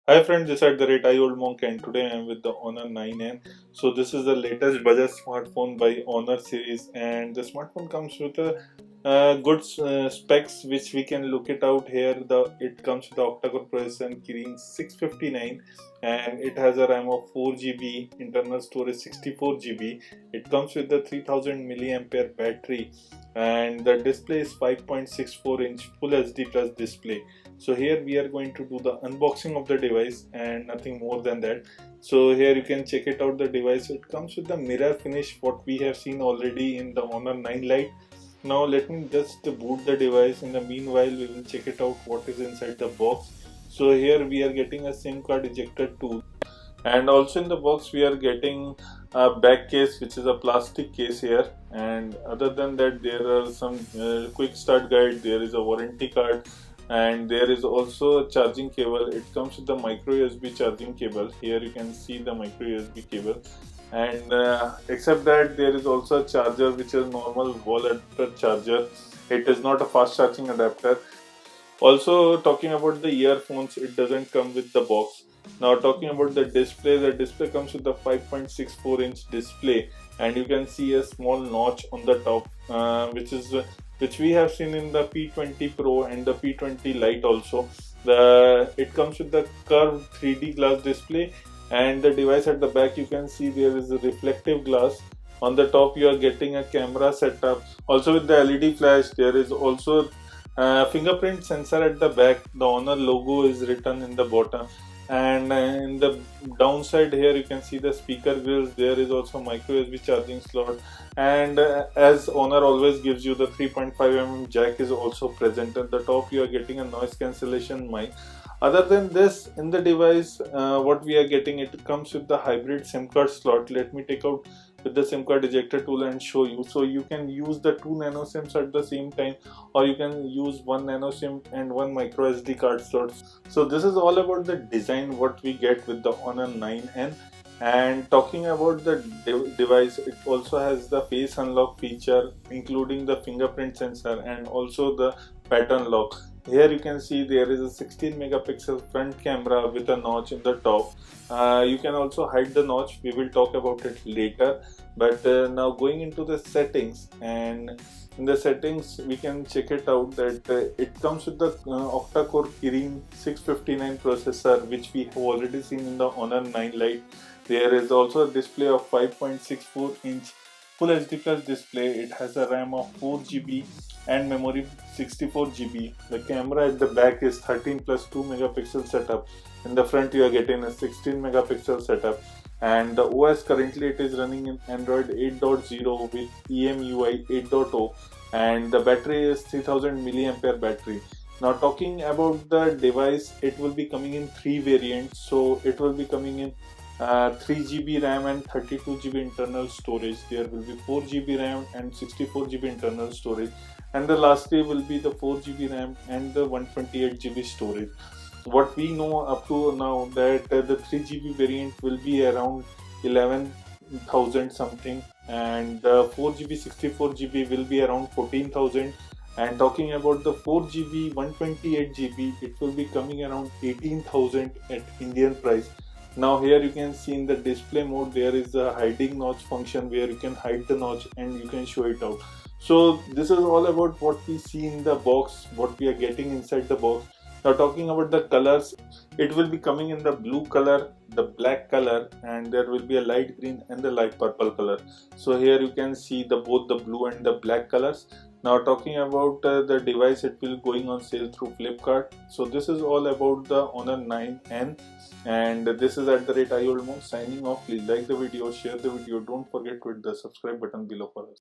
Hi friends, this is the rate I old monk and today I am with the Honor 9N. So this is the latest budget smartphone by Honor series, and the smartphone comes with a good specs which we can look it out here. It comes with the octa-core processor and kirin 659, and it has a RAM of 4 GB, internal storage 64 GB. It comes with the 3000 milliampere battery, and the display is 5.64-inch Full HD plus display. So here we are going to do the unboxing of the device and nothing more than that. So here you can check it out the device. It comes with the mirror finish what we have seen already in the Honor 9 Lite. Now let me just boot the device. In the meanwhile we will check it out what is inside the box. So here we are getting a SIM card ejector tool, and also in the box we are getting a back case which is a plastic case here, and other than that there are some quick start guide, there is a warranty card, and there is also a charging cable. It comes with the micro USB charging cable. Here you can see the micro USB cable, and except that there is also a charger which is normal wall adapter charger. It is not a fast charging adapter. Also talking about the earphones, it doesn't come with the box. Now talking about the display comes with the 5.64-inch display, and you can see a small notch on the top, which we have seen in the P20 Pro and the P20 Lite also. It comes with the curved 3D glass display, and the device at the back you can see there is a reflective glass. On the top you are getting a camera setup. Also with the LED flash, there is also fingerprint sensor at the back. The Honor logo is written in the bottom, and in the downside here you can see the speaker grills. There is also micro USB charging slot, and as Honor always gives you, the 3.5mm jack is also present. At the top you are getting a noise cancellation mic. Other than this, in the device what we are getting, it comes with the hybrid SIM card slot. Let me take out with the SIM card ejector tool and show you. So you can use the two nano SIMs at the same time, or you can use one nano SIM and one micro SD card slot. So this is all about the design what we get with the Honor 9N. And talking about the device, it also has the face unlock feature, including the fingerprint sensor and also the pattern lock. Here you can see there is a 16 megapixel front camera with a notch in the top. You can also hide the notch, we will talk about it later. But now going into the settings, and in the settings we can check it out that it comes with the octa-core kirin 659 processor, which we have already seen in the Honor 9 Lite. There is also a display of 5.64-inch Full HD Plus display. It has a RAM of 4 GB and memory 64 GB. The camera at the back is 13 plus 2 megapixel setup. In the front you are getting a 16 megapixel setup, and the OS currently it is running in Android 8.0 with EMUI 8.0, and the battery is 3000 milliampere battery. Now talking about the device, it will be coming in three variants. So it will be coming in 3 GB RAM and 32 GB internal storage. There will be 4 GB RAM and 64 GB internal storage, and the lastly will be the 4 GB RAM and the 128 GB storage. What we know up to now that the 3 GB variant will be around 11,000 something, and the 4 GB 64 GB will be around 14,000. And talking about the 4 GB 128 GB, it will be coming around 18,000 at Indian price. Now here you can see in the display mode there is a hiding notch function where you can hide the notch and you can show it out. So this is all about what we see in the box, what we are getting inside the box. Now talking about the colors, it will be coming in the blue color, the black color, and there will be a light green and the light purple color. So here you can see both the blue and the black colors. Now talking about the device, it will going on sale through Flipkart. So this is all about the Honor 9N, and this is at the rate I old monk signing off. Please like the video, share the video, don't forget to hit the subscribe button below for us.